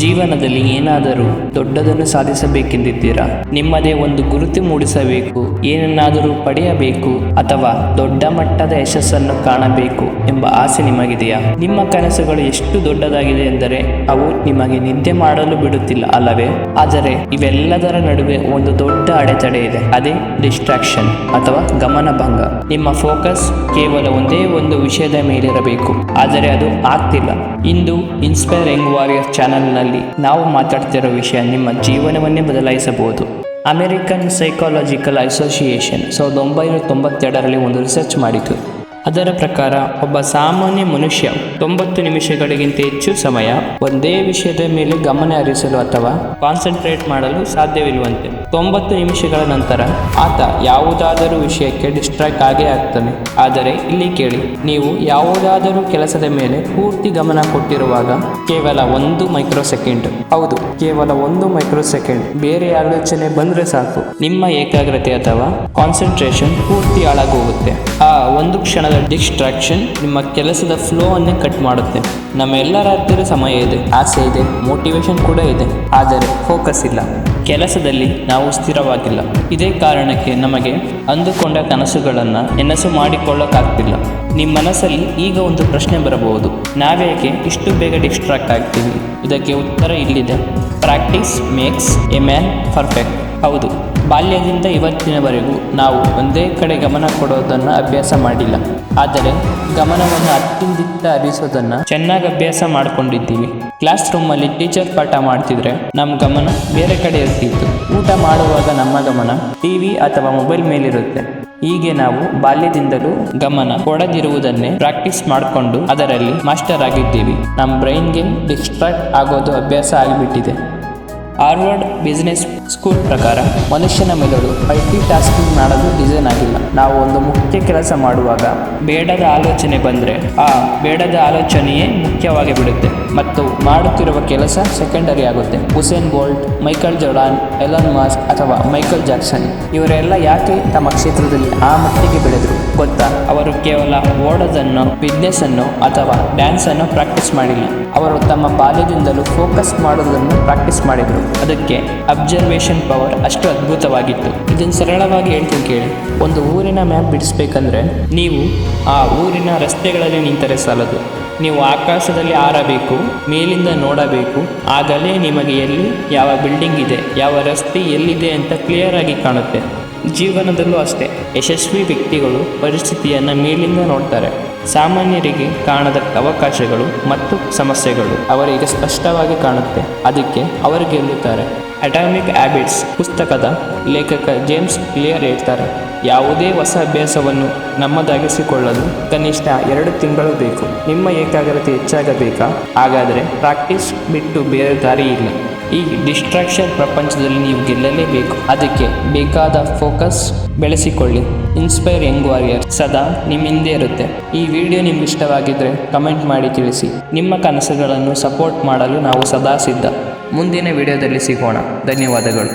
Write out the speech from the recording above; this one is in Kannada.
ಜೀವನದಲ್ಲಿ ಏನಾದರೂ ದೊಡ್ಡದನ್ನು ಸಾಧಿಸಬೇಕೆಂದಿದ್ದೀರಾ? ನಿಮ್ಮದೇ ಒಂದು ಗುರುತು ಮೂಡಿಸಬೇಕು, ಏನನ್ನಾದರೂ ಪಡೆಯಬೇಕು ಅಥವಾ ದೊಡ್ಡ ಮಟ್ಟದ ಯಶಸ್ಸನ್ನು ಕಾಣಬೇಕು ಎಂಬ ಆಸೆ ನಿಮಗಿದೆಯಾ? ನಿಮ್ಮ ಕನಸುಗಳು ಎಷ್ಟು ದೊಡ್ಡದಾಗಿದೆ ಎಂದರೆ ಅವು ನಿಮಗೆ ನಿದ್ದೆ ಮಾಡಲು ಬಿಡುತ್ತಿಲ್ಲ ಅಲ್ಲವೇ? ಆದರೆ ಇವೆಲ್ಲದರ ನಡುವೆ ಒಂದು ದೊಡ್ಡ ಅಡೆತಡೆ ಇದೆ, ಅದೇ ಡಿಸ್ಟ್ರಾಕ್ಷನ್ ಅಥವಾ ಗಮನಭಂಗ. ನಿಮ್ಮ ಫೋಕಸ್ ಕೇವಲ ಒಂದೇ ಒಂದು ವಿಷಯದ ಮೇಲಿರಬೇಕು, ಆದರೆ ಅದು ಆಗ್ತಿಲ್ಲ. ಇಂದು ಇನ್ಸ್ಪೈರ್ ಯಂಗ್ ವಾರಿಯರ್ ಚಾನೆಲ್ನಲ್ಲಿ ನಾವು ಮಾತಾಡ್ತಿರೋ ವಿಷಯ ನಿಮ್ಮ ಜೀವನವನ್ನೇ ಬದಲಾಯಿಸಬಹುದು. ಅಮೆರಿಕನ್ ಸೈಕಾಲಜಿಕಲ್ ಅಸೋಸಿಯೇಷನ್ 1992ರಲ್ಲಿ ಒಂದು ರಿಸರ್ಚ್ ಮಾಡಿತು. ಅದರ ಪ್ರಕಾರ ಒಬ್ಬ ಸಾಮಾನ್ಯ ಮನುಷ್ಯ 90 ನಿಮಿಷಗಳಿಗಿಂತ ಹೆಚ್ಚು ಸಮಯ ಒಂದೇ ವಿಷಯದ ಮೇಲೆ ಗಮನ ಹರಿಸಲು ಅಥವಾ ಕಾನ್ಸಂಟ್ರೇಟ್ ಮಾಡಲು ಸಾಧ್ಯವಿಲ್ಲವಂತೆ. 90 ನಿಮಿಷಗಳ ನಂತರ ಆತ ಯಾವುದಾದರೂ ವಿಷಯಕ್ಕೆ ಡಿಸ್ಟ್ರಾಕ್ಟ್ ಆಗೇ ಆಗ್ತಾನೆ. ಆದರೆ ಇಲ್ಲಿ ಕೇಳಿ, ನೀವು ಯಾವುದಾದರೂ ಕೆಲಸದ ಮೇಲೆ ಪೂರ್ತಿ ಗಮನ ಕೊಟ್ಟಿರುವಾಗ ಕೇವಲ 1 ಮೈಕ್ರೋಸೆಕೆಂಡ್, ಹೌದು ಕೇವಲ 1 ಮೈಕ್ರೋಸೆಕೆಂಡ್ ಬೇರೆ ಆಲೋಚನೆ ಬಂದರೆ ಸಾಕು, ನಿಮ್ಮ ಏಕಾಗ್ರತೆ ಅಥವಾ ಕಾನ್ಸಂಟ್ರೇಷನ್ ಪೂರ್ತಿ ಹಾಳಾಗೋಗುತ್ತೆ. ಆ ಒಂದು ಕ್ಷಣದ ಡಿಸ್ಟ್ರಾಕ್ಷನ್ ನಿಮ್ಮ ಕೆಲಸದ ಫ್ಲೋ ಅನ್ನೇ ಕಟ್ ಮಾಡುತ್ತೆ. ನಮ್ಮೆಲ್ಲರ ಹತ್ತಿರ ಸಮಯ ಇದೆ, ಆಸೆ ಇದೆ, ಮೋಟಿವೇಶನ್ ಕೂಡ ಇದೆ, ಆದರೆ ಫೋಕಸ್ ಇಲ್ಲ. ಕೆಲಸದಲ್ಲಿ ನಾವು ಸ್ಥಿರವಾಗಿಲ್ಲ. ಇದೇ ಕಾರಣಕ್ಕೆ ನಮಗೆ ಅಂದುಕೊಂಡ ಕನಸುಗಳನ್ನು ನೆನಸು ಮಾಡಿಕೊಳ್ಳಕ್ಕಾಗ್ತಿಲ್ಲ. ನಿಮ್ಮ ಮನಸ್ಸಲ್ಲಿ ಈಗ ಒಂದು ಪ್ರಶ್ನೆ ಬರಬಹುದು, ನಾವೇಕೆ ಇಷ್ಟು ಬೇಗ ಡಿಸ್ಟ್ರಾಕ್ಟ್ ಆಗ್ತೀವಿ? ಇದಕ್ಕೆ ಉತ್ತರ ಇಲ್ಲಿದೆ. Practice makes A man perfect. ಹೌದು, ಬಾಲ್ಯದಿಂದ ಇವತ್ತಿನವರೆಗೂ ನಾವು ಒಂದೇ ಕಡೆ ಗಮನ ಕೊಡೋದನ್ನು ಅಭ್ಯಾಸ ಮಾಡಿಲ್ಲ, ಆದರೆ ಗಮನವನ್ನು ಅತ್ತಿಂದಿತ್ತ ಹರಿಸೋದನ್ನು ಚೆನ್ನಾಗಿ ಅಭ್ಯಾಸ ಮಾಡ್ಕೊಂಡಿದ್ದೀವಿ. ಕ್ಲಾಸ್ ರೂಮಲ್ಲಿ ಟೀಚರ್ ಪಾಠ ಮಾಡ್ತಿದ್ರೆ ನಮ್ಮ ಗಮನ ಬೇರೆ ಕಡೆ ಇರ್ತಿತ್ತು. ಊಟ ಮಾಡುವಾಗ ನಮ್ಮ ಗಮನ ಟಿವಿ ಅಥವಾ ಮೊಬೈಲ್ ಮೇಲಿರುತ್ತೆ. ಹೀಗೆ ನಾವು ಬಾಲ್ಯದಿಂದಲೂ ಗಮನ ಕೊಡದಿರುವುದನ್ನೇ ಪ್ರಾಕ್ಟೀಸ್ ಮಾಡಿಕೊಂಡು ಅದರಲ್ಲಿ ಮಾಸ್ಟರ್ ಆಗಿದ್ದೀವಿ. ನಮ್ಮ ಬ್ರೈನ್ಗೆ ಡಿಸ್ಟ್ರಾಕ್ಟ್ ಆಗೋದು ಅಭ್ಯಾಸ ಆಗಿಬಿಟ್ಟಿದೆ. ಹಾರ್ವರ್ಡ್ ಬಿಸ್ನೆಸ್ ಸ್ಕೂಲ್ ಪ್ರಕಾರ ಮನುಷ್ಯನ ಮೆದುಳು ಮಲ್ಟಿ ಟಾಸ್ಕಿಂಗ್ ಮಾಡಲು ಡಿಸೈನ್ ಆಗಿಲ್ಲ. ನಾವು ಒಂದು ಮುಖ್ಯ ಕೆಲಸ ಮಾಡುವಾಗ ಬೇಡದ ಆಲೋಚನೆ ಬಂದರೆ ಆ ಬೇಡದ ಆಲೋಚನೆಯೇ ಮುಖ್ಯವಾಗಿ ಬಿಡುತ್ತೆ ಮತ್ತು ಮಾಡುತ್ತಿರುವ ಕೆಲಸ ಸೆಕೆಂಡರಿ ಆಗುತ್ತೆ. Usain bolt, Michael Jordan, Elon mask ಅಥವಾ ಮೈಕಲ್ ಜಾಕ್ಸನ್ ಇವರೆಲ್ಲ ಯಾಕೆ ತಮ್ಮ ಕ್ಷೇತ್ರದಲ್ಲಿ ಆ ಮಟ್ಟಿಗೆ ಬೆಳೆದರು ಗೊತ್ತಾ? ಅವರು ಕೇವಲ ಓಡೋದನ್ನು, ಬಿಸ್ನೆಸ್ಸನ್ನು ಅಥವಾ ಡ್ಯಾನ್ಸನ್ನು ಪ್ರಾಕ್ಟೀಸ್ ಮಾಡಿಲ್ಲ. ಅವರು ತಮ್ಮ ಬಾಲ್ಯದಿಂದಲೂ ಫೋಕಸ್ ಮಾಡೋದನ್ನು ಪ್ರಾಕ್ಟೀಸ್ ಮಾಡಿದರು. ಅದಕ್ಕೆ ಅಬ್ಸರ್ವೇಷನ್ ಪವರ್ ಅಷ್ಟು ಅದ್ಭುತವಾಗಿತ್ತು. ಇದನ್ನು ಸರಳವಾಗಿ ಹೇಳ್ತೀನಿ ಕೇಳಿ. ಒಂದು ಊರಿನ ಮ್ಯಾಪ್ ಬಿಡಿಸ್ಬೇಕಂದ್ರೆ ನೀವು ಆ ಊರಿನ ರಸ್ತೆಗಳಲ್ಲಿ ನಿಂತರೆ ಸಾಲದು, ನೀವು ಆಕಾಶದಲ್ಲಿ ಹಾರಬೇಕು, ಮೇಲಿಂದ ನೋಡಬೇಕು. ಆಗಲೇ ನಿಮಗೆ ಎಲ್ಲಿ ಯಾವ ಬಿಲ್ಡಿಂಗ್ ಇದೆ, ಯಾವ ರಸ್ತೆ ಎಲ್ಲಿದೆ ಅಂತ ಕ್ಲಿಯರ್ ಆಗಿ ಕಾಣುತ್ತೆ. ಜೀವನದಲ್ಲೂ ಅಷ್ಟೇ, ಯಶಸ್ವಿ ವ್ಯಕ್ತಿಗಳು ಪರಿಸ್ಥಿತಿಯನ್ನು ಮೇಲಿಂದ ನೋಡ್ತಾರೆ. ಸಾಮಾನ್ಯರಿಗೆ ಕಾಣದ ಅವಕಾಶಗಳು ಮತ್ತು ಸಮಸ್ಯೆಗಳು ಅವರಿಗೆ ಸ್ಪಷ್ಟವಾಗಿ ಕಾಣುತ್ತೆ. ಅದಕ್ಕೆ ಅವರು ಗೆಲ್ಲುತ್ತಾರೆ. ಅಟಾಮಿಕ್ ಹ್ಯಾಬಿಟ್ಸ್ ಪುಸ್ತಕದ ಲೇಖಕ ಜೇಮ್ಸ್ ಕ್ಲಿಯರ್ ಹೇಳ್ತಾರೆ, ಯಾವುದೇ ಹೊಸ ಅಭ್ಯಾಸವನ್ನು ನಮ್ಮದಾಗಿಸಿಕೊಳ್ಳಲು ಕನಿಷ್ಠ 2 ತಿಂಗಳು ಬೇಕು. ನಿಮ್ಮ ಏಕಾಗ್ರತೆ ಹೆಚ್ಚಾಗಬೇಕಾ? ಹಾಗಾದರೆ ಪ್ರಾಕ್ಟೀಸ್ ಬಿಟ್ಟು ಬೇರೆ ದಾರಿ ಇಲ್ಲ. ಈ ಡಿಸ್ಟ್ರಾಕ್ಷನ್ ಪ್ರಪಂಚದಲ್ಲಿ ನೀವು ಗೆಲ್ಲಲೇಬೇಕು. ಅದಕ್ಕೆ ಬೇಕಾದ ಫೋಕಸ್ ಬೆಳೆಸಿಕೊಳ್ಳಿ. ಇನ್ಸ್ಪೈರ್ ಯಂಗ್ ವಾರಿಯರ್ ಸದಾ ನಿಮ್ಮ ಹಿಂದೆ ಇರುತ್ತೆ. ಈ ವಿಡಿಯೋ ನಿಮ್ಗೆ ಇಷ್ಟವಾಗಿದ್ದರೆ ಕಮೆಂಟ್ ಮಾಡಿ ತಿಳಿಸಿ. ನಿಮ್ಮ ಕನಸುಗಳನ್ನು ಸಪೋರ್ಟ್ ಮಾಡಲು ನಾವು ಸದಾ ಸಿದ್ಧ. ಮುಂದಿನ ವಿಡಿಯೋದಲ್ಲಿ ಸಿಗೋಣ. ಧನ್ಯವಾದಗಳು.